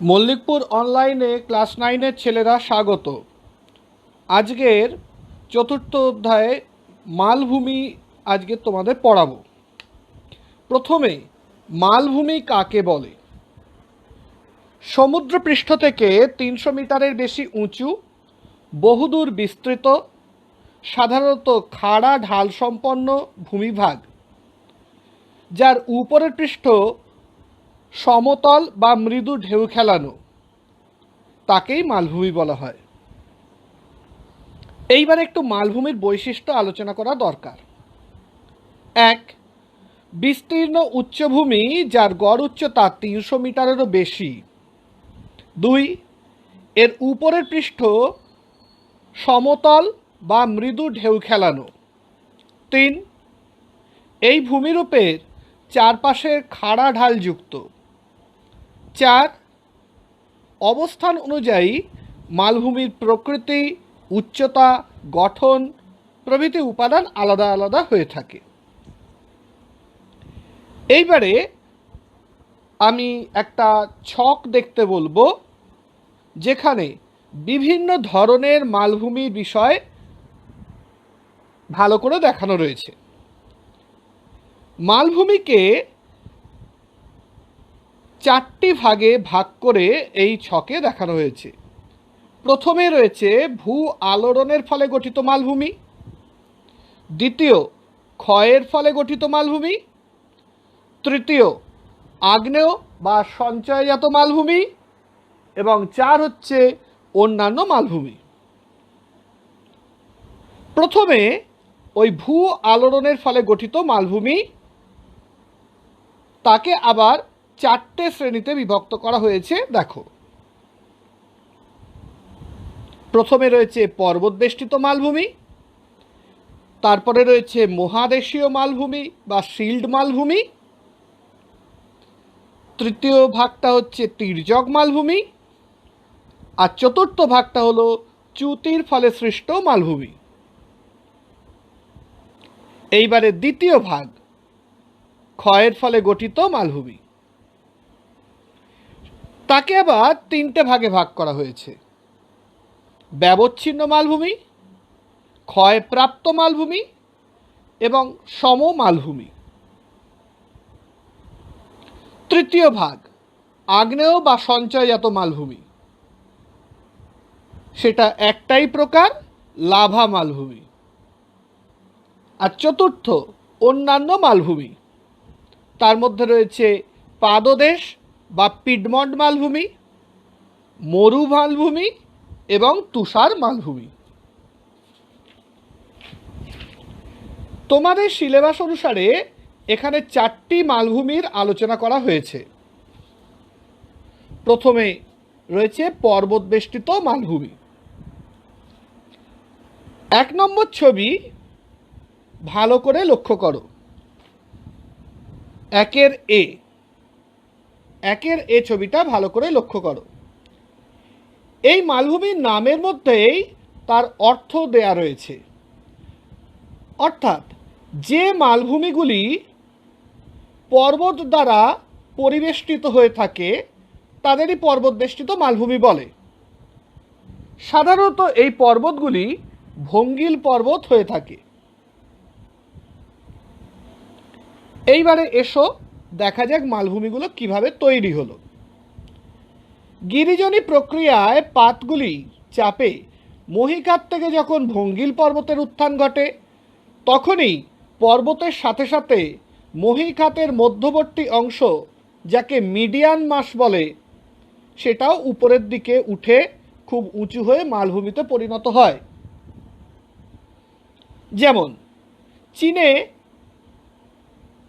মল্লিকপুর অনলাইনে ক্লাস 9-এর ছেলেরা স্বাগত। আজকের চতুর্থ অধ্যায়ে মালভূমি আজকে তোমাদের পড়াবো। প্রথমে মালভূমি কাকে বলে? সমুদ্রপৃষ্ঠ থেকে 300 মিটারের বেশি উঁচু, বহুদূর বিস্তৃত, সাধারণত খাড়া ঢাল সম্পন্ন ভূমিভাগ, যার উপরের পৃষ্ঠ সমতল বা মৃদু ঢেউ খেলানো, তাকেই মালভূমি বলা হয়। এইবার একটু মালভূমির বৈশিষ্ট্য আলোচনা করা দরকার। 1. বিস্তীর্ণ উচ্চভূমি যার গড় উচ্চতা 300 মিটারেরও বেশি। 2. এর উপরের পৃষ্ঠ সমতল বা মৃদু ঢেউ খেলানো। 3. এই ভূমিরূপের চারপাশে খাড়া ঢালযুক্ত। 4. অবস্থান অনুযায়ী মালভূমির প্রকৃতি, উচ্চতা, গঠন প্রভৃতি উপাদান আলাদা আলাদা হয়ে থাকে। এইবারে আমি একটা ছক দেখতে বলবো, যেখানে বিভিন্ন ধরনের মালভূমির বিষয় ভালো করে দেখানো রয়েছে। মালভূমিকে 4টি ভাগে ভাগ করে এই ছকে দেখানো হয়েছে। প্রথমে রয়েছে ভূ আলোড়নের ফলে গঠিত মালভূমি, দ্বিতীয় ক্ষয়ের ফলে গঠিত মালভূমি, তৃতীয় আগ্নেয় বা সঞ্চয়জাত মালভূমি, এবং 4 হচ্ছে অন্যান্য মালভূমি। প্রথমে ওই ভূ আলোড়নের ফলে গঠিত মালভূমি, তাকে আবার 4টে শ্রেণীতে বিভক্ত করা হয়েছে। দেখো, প্রথমে রয়েছে পর্বতবেষ্টিত মালভূমি, তারপরে রয়েছে মহাদেশীয় মালভূমি বা শিল্ড মালভূমি, তৃতীয় ভাগটা হচ্ছে তির্যক মালভূমি, আর চতুর্থ ভাগটা হলো চ্যুতির ফলে সৃষ্ট মালভূমি। এইবারে দ্বিতীয় ভাগ, ক্ষয়ের ফলে গঠিত মালভূমি, তাকে আবার 3টে ভাগে ভাগ করা হয়েছে: ব্যবচ্ছিন্ন মালভূমি, ক্ষয়প্রাপ্ত মালভূমি এবং সম মালভূমি। তৃতীয় ভাগ, আগ্নেয় বা সঞ্চয়জাত মালভূমি, সেটা একটাই প্রকার, লাভা মালভূমি। আর চতুর্থ অন্যান্য মালভূমি, তার মধ্যে রয়েছে পাদদেশ বা পিডমন্ট মালভূমি, মরু মালভূমি এবং তুষার মালভূমি। তোমাদের সিলেবাস অনুসারে এখানে 4টি মালভূমির আলোচনা করা হয়েছে। প্রথমে রয়েছে পর্বতবেষ্টিত মালভূমি। 1 নম্বর ছবি ভালো করে লক্ষ্য করো। একের এ ছবিটা ভালো করে লক্ষ্য করো। এই মালভূমির নামের মধ্যেই তার অর্থ দেয়া রয়েছে। অর্থাৎ যে মালভূমিগুলি পর্বত দ্বারা পরিবেষ্টিত হয়ে থাকে তাদেরই পর্বতবেষ্টিত মালভূমি বলে। সাধারণত এই পর্বতগুলি ভঙ্গিল পর্বত হয়ে থাকে। এইবারে এসো দেখা যাক মালভূমিগুলো কিভাবে তৈরি হলো। গিরিজনী প্রক্রিয়ায় পাতগুলি চাপে মহীখাত থেকে যখন ভঙ্গিল পর্বতের উত্থান ঘটে, তখনই পর্বতের সাথে সাথে মহীখাতের মধ্যবর্তী অংশ, যাকে মিডিয়ান মাস বলে, সেটাও উপরের দিকে উঠে খুব উঁচু হয়ে মালভূমিতে পরিণত হয়। যেমন চীনে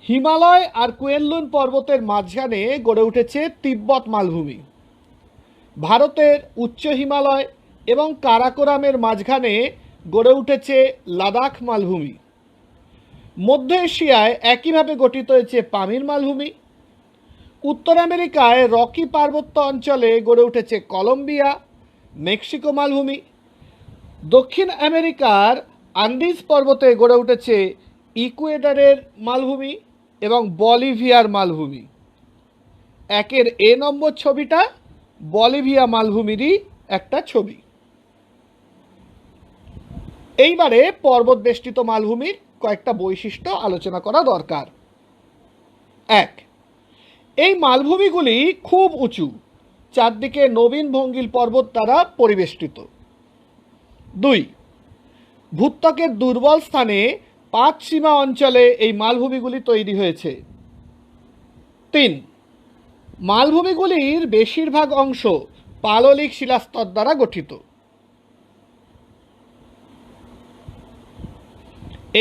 হিমালয় আর কুয়েনলুন পর্বতের মাঝখানে গড়ে উঠেছে তিব্বত মালভূমি। ভারতের উচ্চ হিমালয় এবং কারাকোরামের মাঝখানে গড়ে উঠেছে লাদাখ মালভূমি। মধ্য এশিয়ায় একইভাবে গঠিত হয়েছে পামির মালভূমি। উত্তর আমেরিকায় রকি পার্বত্য অঞ্চলে গড়ে উঠেছে কলম্বিয়া, মেক্সিকো মালভূমি। দক্ষিণ আমেরিকার আন্দিজ পর্বতে গড়ে উঠেছে ইকুয়েডরের মালভূমি এবং বলিভিয়ার মালভূমি। 1 নম্বর ছবিটা বলিভিয়া মালভূমিরই একটা ছবি। এইবারে পর্বত বেষ্টিত মালভূমির কয়েকটা বৈশিষ্ট্য আলোচনা করা দরকার। 1, এই মালভূমিগুলি খুব উঁচু, চারদিকে নবীন ভঙ্গিল পর্বত দ্বারা পরিবেষ্টিত। 2, ভূত্বকের দুর্বল স্থানে পাতসীমা অঞ্চলে এই মালভূমিগুলি তৈরি হয়েছে। 3, মালভূমিগুলির বেশিরভাগ অংশ পাললিক শিলাস্তর দ্বারা গঠিত।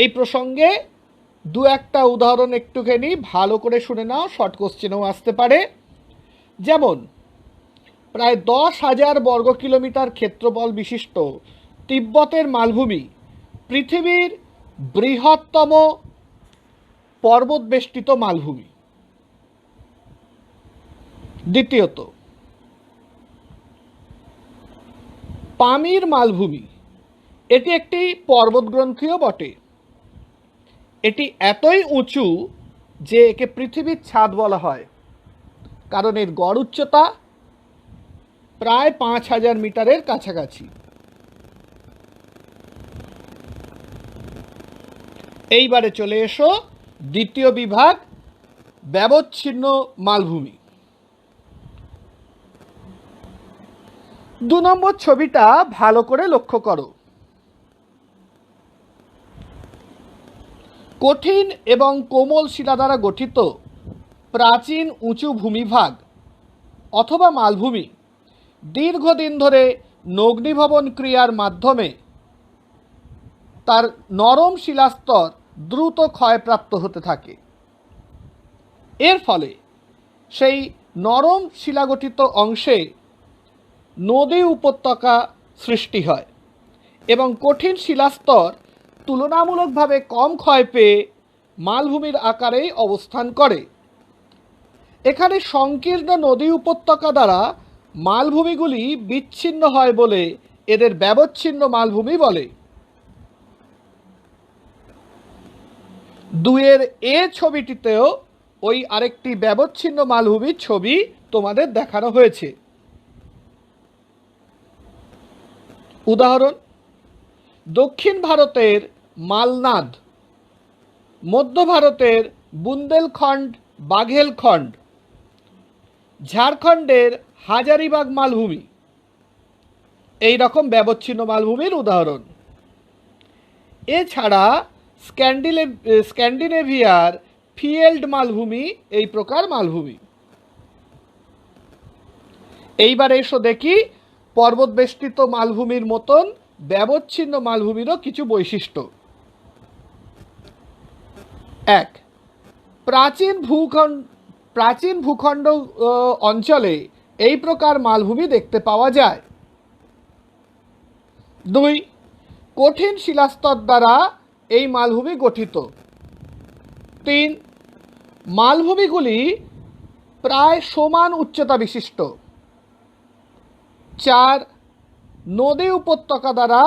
এই প্রসঙ্গে দু একটা উদাহরণ একটুখানি ভালো করে শুনে নাও, শর্ট কোশ্চেনেও আসতে পারে। যেমন প্রায় 10,000 বর্গ কিলোমিটার ক্ষেত্রফল বিশিষ্ট তিব্বতের মালভূমি পৃথিবীর বৃহত্তম পর্বত বেষ্টিত মালভূমি। দ্বিতীয়ত, পামির মালভূমি এটি একটি পর্বতগ্রন্থিও বটে। এটি এতই উঁচু যে একে পৃথিবীর ছাদ বলা হয়, কারণ এর গড় উচ্চতা প্রায় 5,000 মিটারের কাছাকাছি। এইবারে চলে এসো দ্বিতীয় বিভাগ, ব্যবচ্ছিন্ন মালভূমি। 2 নম্বর ছবিটা ভালো করে লক্ষ্য করো। কঠিন এবং কোমল শিলা দ্বারা গঠিত প্রাচীন উঁচু ভূমিভাগ অথবা মালভূমি দীর্ঘদিন ধরে নগ্নীভবন ক্রিয়ার মাধ্যমে তার নরম শিলাস্তর দ্রুত ক্ষয়প্রাপ্ত হতে থাকে। এর ফলে সেই নরম শিলাগঠিত অংশে নদী উপত্যকা সৃষ্টি হয় এবং কঠিন শিলাস্তর তুলনামূলকভাবে কম ক্ষয় পেয়ে মালভূমির আকারেই অবস্থান করে। এখানে সংকীর্ণ নদী উপত্যকা দ্বারা মালভূমিগুলি বিচ্ছিন্ন হয় বলে এদের ব্যবচ্ছিন্ন মালভূমি বলে। 2-এর এ ছবিটিতেও ওই আরেকটি ব্যবচ্ছিন্ন মালভূমির ছবি তোমাদের দেখানো হয়েছে। উদাহরণ: দক্ষিণ ভারতের মালনাদ, মধ্য ভারতের বুন্দেলখণ্ড বাঘেলখণ্ড, ঝাড়খণ্ডের হাজারিবাগ মালভূমি এই রকম ব্যবচ্ছিন্ন মালভূমির উদাহরণ। এছাড়া স্ক্যান্ডিনেভিয়ার ফিয়েল্ড মালভূমি এই প্রকার মালভূমি। এইবার এসো দেখি পর্বত বেষ্টিত মালভূমির মতন ব্যবচ্ছিন্ন মালভূমিরও কিছু বৈশিষ্ট্য। 1, প্রাচীন ভূখণ্ড অঞ্চলে এই প্রকার মালভূমি দেখতে পাওয়া যায়। 2, কঠিন শিলাস্তর দ্বারা এই মালভূমি গঠিত। 3, মালভূমিগুলি প্রায় সমান উচ্চতা বিশিষ্ট। 4, নদী উপত্যকা দ্বারা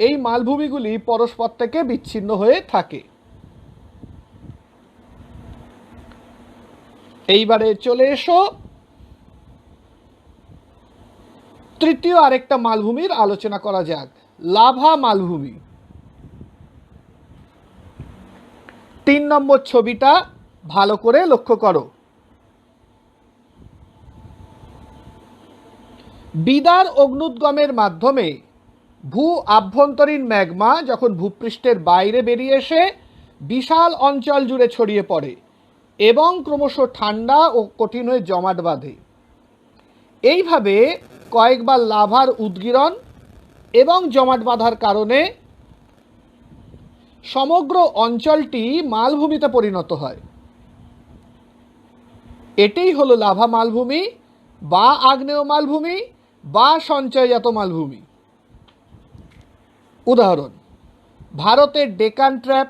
এই মালভূমিগুলি পরস্পর থেকে বিচ্ছিন্ন হয়ে থাকে। এইবারে চলে এসো তৃতীয় আরেকটা মালভূমির আলোচনা করা যাক, লাভা মালভূমি। 3 নম্বর ছবিটা ভালো করে লক্ষ্য করো। বিদার অগ্নুদ্গমের মাধ্যমে ভূ আভ্যন্তরীণ ম্যাগমা যখন ভূপৃষ্ঠের বাইরে বেরিয়ে এসে বিশাল অঞ্চল জুড়ে ছড়িয়ে পড়ে এবং ক্রমশ ঠান্ডা ও কঠিন হয়ে জমাট বাঁধে। এইভাবে কয়েকবার লাভার উদগীরণ এবং জমাট বাঁধার কারণে সমগ্র অঞ্চলটি মালভূমিতে পরিণত হয়। এটাই হলো লাভা মালভূমি বা আগ্নেয় মালভূমি বা সঞ্চয়জাত মালভূমি। উদাহরণ: ভারতের ডেকান ট্র্যাপ,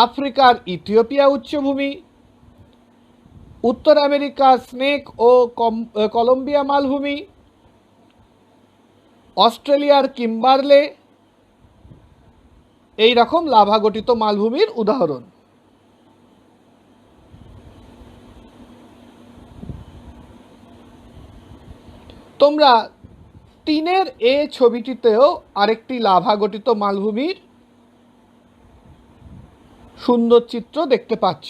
আফ্রিকার ইথিওপিয়া উচ্চভূমি, উত্তর আমেরিকার স্নেক ও কলম্বিয়া মালভূমি, অস্ট্রেলিয়ার কিম্বারলে এই রকম লাভা গঠিত মালভূমির উদাহরণ। তোমরা 3-এর এ ছবিটিতেও আরেকটি লাভা গঠিত মালভূমির সুন্দর চিত্র দেখতে পাচ্ছ।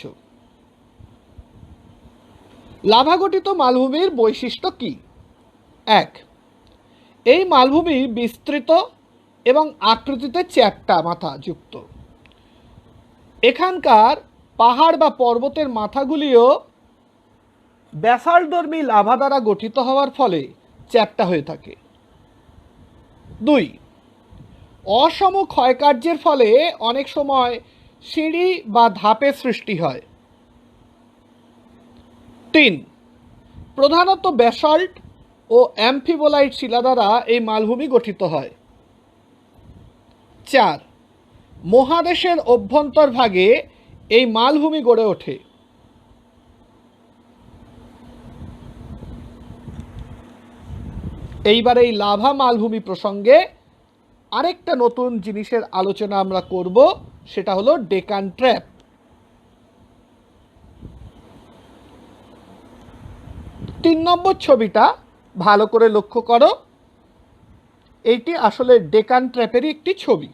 লাভা গঠিত মালভূমির বৈশিষ্ট্য কি? 1, এই মালভূমি বিস্তৃত এবং আকৃতিতে চ্যাপ্টা মাথা যুক্ত। এখানকার পাহাড় বা পর্বতের মাথাগুলিও ব্যাসাল্টধর্মী লাভা দ্বারা গঠিত হওয়ার ফলে চ্যাপ্টা হয়ে থাকে। 2, অসম ক্ষয়কার্যের ফলে অনেক সময় সিঁড়ি বা ধাপের সৃষ্টি হয়। 3, প্রধানত ব্যাসল্ট ও অ্যাম্ফিবোলাইট শিলা দ্বারা এই মালভূমি গঠিত হয়। 4, মহাদেশের অভ্যন্তরভাগে এই মালভূমি গড়ে ওঠে। এইবার এই লাভা মালভূমি প্রসঙ্গে আরেকটা নতুন জিনিসের আলোচনা আমরা করব, সেটা হলো ডেকান ট্র্যাপ। 3 নম্বর ছবিটা ভালো করে লক্ষ্য করো, এইটি আসলে ডেকান ট্র্যাপেরই একটি ছবি।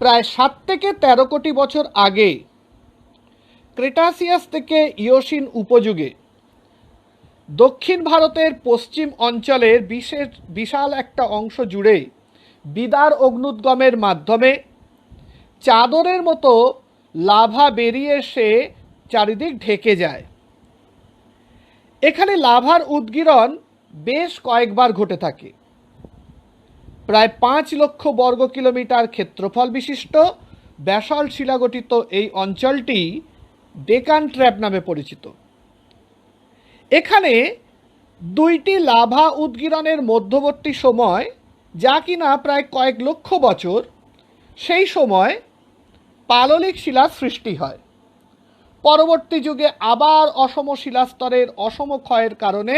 প্রায় 7 থেকে 13 কোটি বছর আগে ক্রেটাসিয়াস থেকে ইওসিন উপযুগে দক্ষিণ ভারতের পশ্চিম অঞ্চলের বিশাল একটা অংশ জুড়ে বিদার অগ্নুদ্গমের মাধ্যমে চাদরের মতো লাভা বেরিয়ে এসে চারিদিক ঢেকে যায়। এখানে লাভার উদ্গীরণ বেশ কয়েকবার ঘটে থাকে। প্রায় 5 লক্ষ বর্গ কিলোমিটার ক্ষেত্রফল বিশিষ্ট ব্যাসল্ট শিলাগঠিত এই অঞ্চলটি ডেকান ট্র্যাপ নামে পরিচিত। এখানে 2টি লাভা উদ্গীরণের মধ্যবর্তী সময়, যা কিনা প্রায় কয়েক লক্ষ বছর, সেই সময় পাললিক শিলার সৃষ্টি হয়। পরবর্তী যুগে আবার অসম শিলাস্তরের অসম ক্ষয়ের কারণে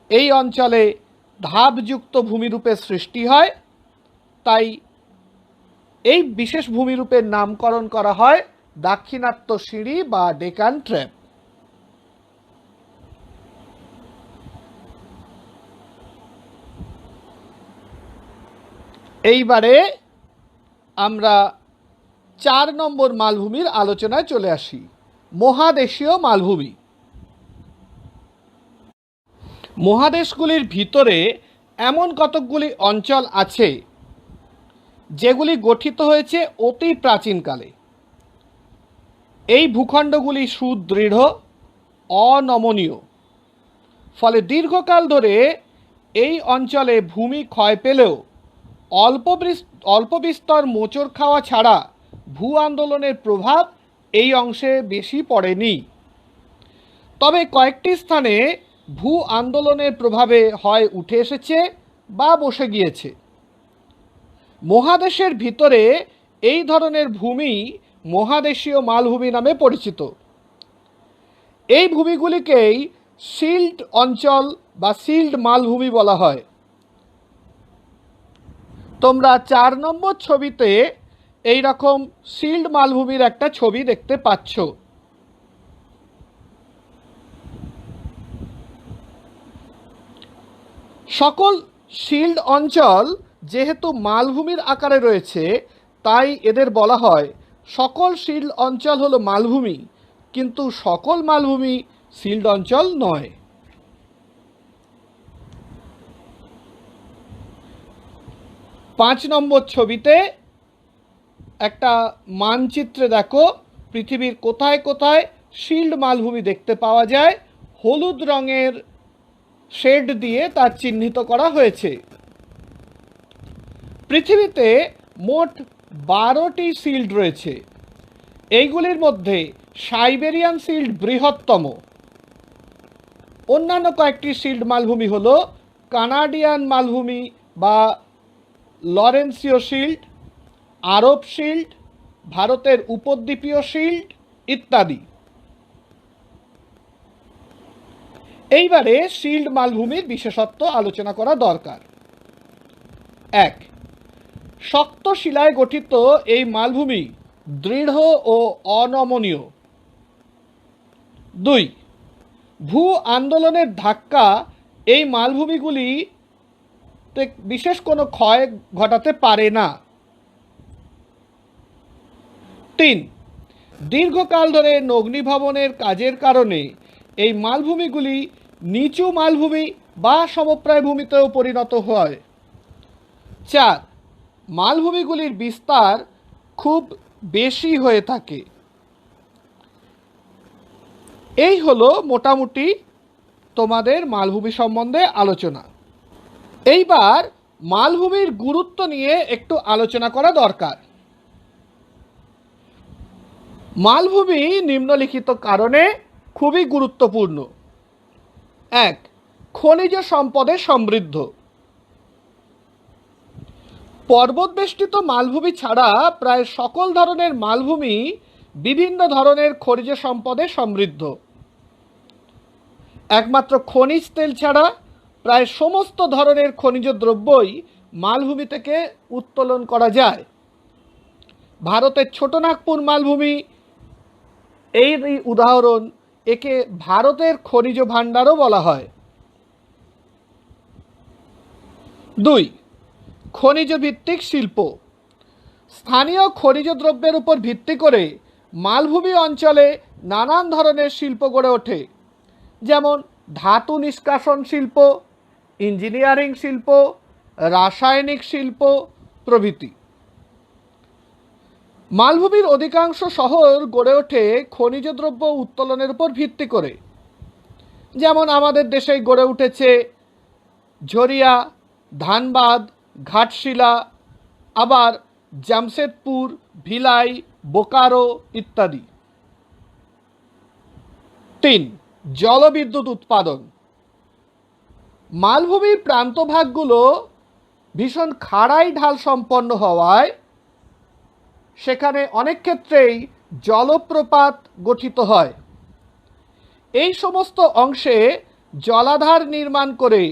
এই অঞ্চলে ধাপযুক্ত ভূমিরূপের সৃষ্টি হয়। তাই এই বিশেষ ভূমিরূপের নামকরণ করা হয় দাক্ষিণাত্য সিঁড়ি বা ডেকান ট্র্যাপ। এইবারে আমরা 4 নম্বর মালভূমির আলোচনায় চলে আসি, মহাদেশীয় মালভূমি। মহাদেশগুলির ভিতরে এমন কতকগুলি অঞ্চল আছে যেগুলি গঠিত হয়েছে অতি প্রাচীনকালে। এই ভূখণ্ডগুলি সুদৃঢ়, অনমনীয়, ফলে দীর্ঘকাল ধরে এই অঞ্চলে ভূমি ক্ষয় পেলেও অল্প বিস্তর মোচড় খাওয়া ছাড়া ভূ আন্দোলনের প্রভাব এই অংশে বেশি পড়েনি। তবে কয়েকটি স্থানে ভূ আন্দোলনের প্রভাবে হয় উঠে এসেছে বা বসে গিয়েছে। মহাদেশের ভিতরে এই ধরনের ভূমি মহাদেশীয় মালভূমি নামে পরিচিত। এই ভূমিগুলিকেই সিল্ট অঞ্চল বা সিল্ট মালভূমি বলা হয়। তোমরা 4 নম্বর ছবিতে এই রকম সিল্ট মালভূমির একটা ছবি দেখতে পাচ্ছ। সকল সিল্ট অঞ্চল যেহেতু মালভূমির আকারে রয়েছে, তাই এদের বলা হয় সকল সিল্ট অঞ্চল হলো মালভূমি, কিন্তু সকল মালভূমি সিল্ট অঞ্চল নয়। 5 নম্বর ছবিতে একটা মানচিত্রে দেখো পৃথিবীর কোথায় কোথায় সিল্ট মালভূমি দেখতে পাওয়া যায়। হলুদ রঙের শেড দিয়ে তা চিহ্নিত করা হয়েছে। পৃথিবীতে মোট 12টি সিল্ট রয়েছে। এইগুলির মধ্যে সাইবেরিয়ান সিল্ট বৃহত্তম। অন্যান্য কয়েকটি সিল্ট মালভূমি হল কানাডিয়ান মালভূমি বা লরেন্সীয় সিল্ট, আরব সিল্ট, ভারতের উপদ্বীপীয় সিল্ট ইত্যাদি। এইবারে সিল্ট মালভূমির বিশেষত্ব আলোচনা করা দরকার। 1, শক্ত শিলায় গঠিত এই মালভূমি দৃঢ় ও অনমনীয়। 2, ভূ আন্দোলনের ধাক্কা এই মালভূমিগুলিতে বিশেষ কোনো ক্ষয় ঘটাতে পারে না। 3. দীর্ঘকাল ধরে অগ্নিভবনের কাজের কারণে এই মালভূমিগুলি নিচু মালভূমি বা সমপ্রায় ভূমিতেও পরিণত হয়। 4. মালভূমিগুলির বিস্তার খুব বেশি হয়ে থাকে। এই হলো মোটামুটি তোমাদের মালভূমি সম্বন্ধে আলোচনা। এইবার মালভূমির গুরুত্ব নিয়ে একটু আলোচনা করা দরকার। মালভূমি নিম্নলিখিত কারণে খুবই গুরুত্বপূর্ণ। 1. খনিজ সম্পদে সমৃদ্ধ। পর্বতবেষ্টিত মালভূমি ছাড়া প্রায় সকল ধরনের মালভূমি বিভিন্ন ধরনের খনিজ সম্পদে সমৃদ্ধ। একমাত্র খনিজ তেল ছাড়া প্রায় সমস্ত ধরনের খনিজ দ্রব্যই মালভূমি থেকে উত্তোলন করা যায়। ভারতের ছোটনাগপুর মালভূমি এই উদাহরণ, একে ভারতের খনিজ ভাণ্ডারও বলা হয়। 2. খনিজ ভিত্তিক শিল্প। স্থানীয় খনিজ দ্রব্যের উপর ভিত্তি করে মালভূমি অঞ্চলে নানান ধরনের শিল্প গড়ে ওঠে, যেমন ধাতু নিষ্কাশন শিল্প, ইঞ্জিনিয়ারিং শিল্প, রাসায়নিক শিল্প প্রভৃতি। মালভূমির অধিকাংশ শহর গড়ে ওঠে খনিজ দ্রব্য উত্তোলনের উপর ভিত্তি করে, যেমন আমাদের দেশেই গড়ে উঠেছে ঝরিয়া, ধানবাদ, ঘাটশিলা, আবার জামশেদপুর, ভিলাই, বোকারো ইত্যাদি। 3. জলবিদ্যুৎ উৎপাদন। মালভূমির প্রান্তভাগগুলো ভীষণ খাড়াই ঢাল সম্পন্ন হওয়ায় সেখানে অনেক ক্ষেত্রেই জলপ্রপাত গঠিত হয়। এই সমস্ত অংশে জলাধার নির্মাণ করে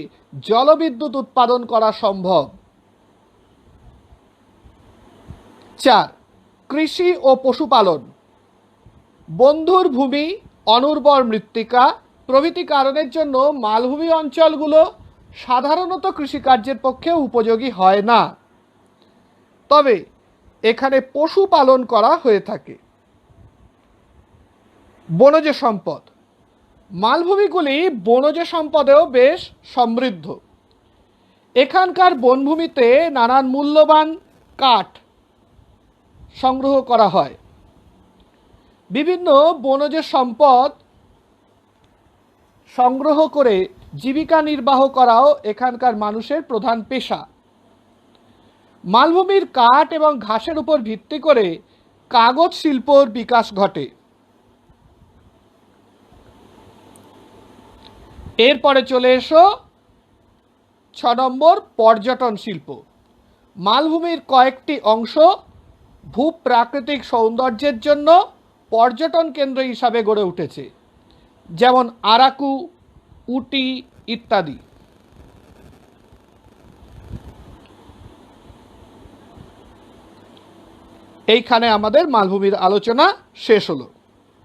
জলবিদ্যুৎ উৎপাদন করা সম্ভব। 4. কৃষি ও পশুপালন। বন্ধুর ভূমি, অনুর্বর মৃত্তিকা প্রভৃতি কারণের জন্য মালভূমি অঞ্চলগুলো সাধারণত কৃষিকার্যের পক্ষে উপযোগী হয় না, তবে এখানে পশুপালন করা হয়ে থাকে। বনজ সম্পদ। মালভূমিগুলি বনজ সম্পদেও বেশ সমৃদ্ধ। এখানকার বনভূমিতে নানান মূল্যবান কাঠ সংগ্রহ করা হয়। বিভিন্ন বনজ সম্পদ সংগ্রহ করে জীবিকা নির্বাহ করাও এখানকার মানুষের প্রধান পেশা। মালভূমির কাঠ এবং ঘাসের উপর ভিত্তি করে কাগজ শিল্পর বিকাশ ঘটে। এরপরে চলে এসো 6 নম্বর, পর্যটন শিল্প। মালভূমির কয়েকটি অংশ ভূপ্রাকৃতিক সৌন্দর্যের জন্য পর্যটন কেন্দ্র হিসাবে গড়ে উঠেছে, যেমন আরাকু, উটি ইত্যাদি। এইখানে আমাদের মালভূমির আলোচনা শেষ হলো।